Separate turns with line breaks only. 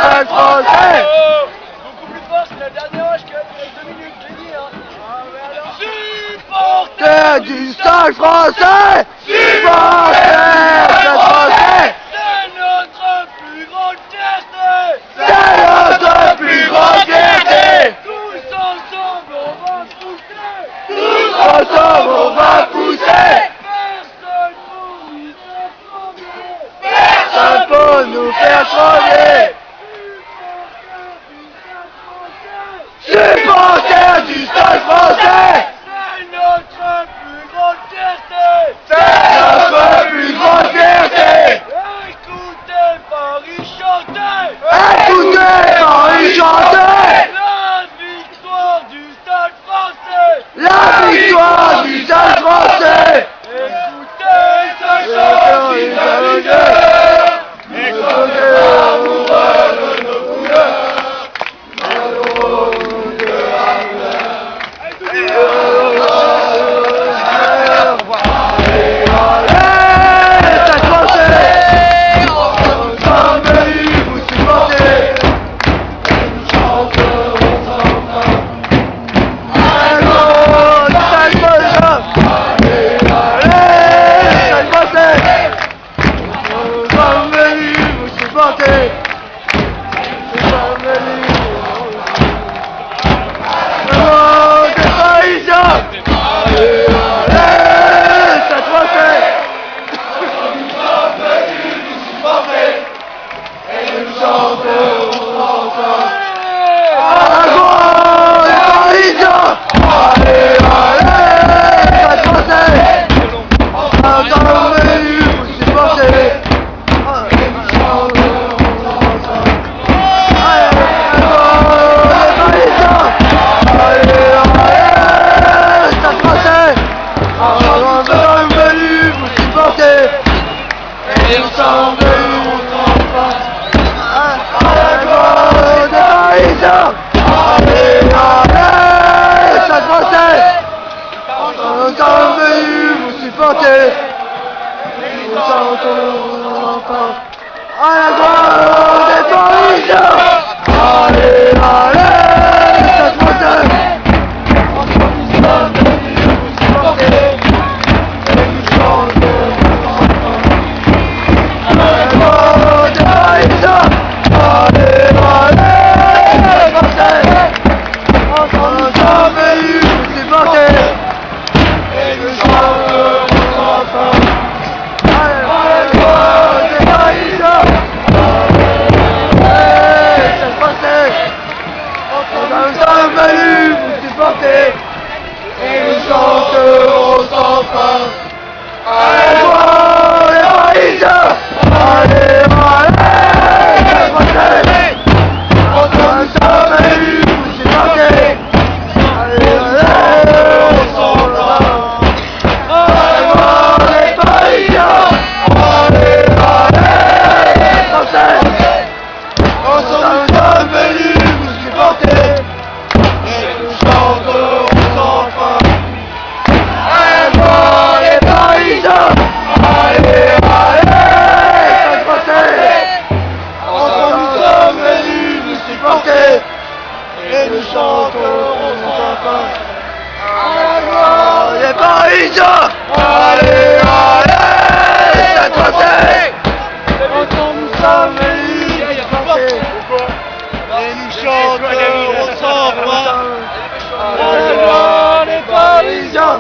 Stade français.
Beaucoup plus fort, c'est la dernière hache qui a duré 2 minutes, j'ai dit hein. Supporters
Du Stade français. Supporters du Stade français.
c'est notre plus grande fierté.
C'est notre plus grande fierté.
Tous ensemble, on va pousser.
Tous ensemble, on va pousser.
Personne pour nous faire trembler.
Personne pour nous faire trembler. Supporters du Stade français.
C'est notre plus grande fierté.
C'est notre plus grande fierté.
Écoutez Paris chanter.
Écoutez Paris chanter.
La victoire du Stade français.
La victoire du Stade français.
Écoutez ce chant qui nous dit.
Écoutez l'amoureux de nos couleurs. À la gloire des Parisiens. Allez, allez, Stade français. Nous sommes venus vous supporter et nous chantons à la gloire des Parisiens. Allez, allez, Français. Nous sommes venus vous supporter et nous chantons enfin. Et nous chanterons sans fin. Allez voir les Parisiens. Allez, allez, les Français. Nous sommes venus vous supporter. Allez, allez, on s'en va. Allez voir les Parisiens. Allez, allez, les Français. Nous sommes venus vous supporter. Et nous chanterons sans fin. Allez voir les Parisiens. Allez, allez, Stade français. Ensemble nous sommes venus vous supporter. Et nous chanterons sans fin. Allez voir les Parisiens. Allez, allez, Stade français. Ensemble nous sommes venus vous supporter. Et nous chanterons sans fin. Allez voir les Parisiens.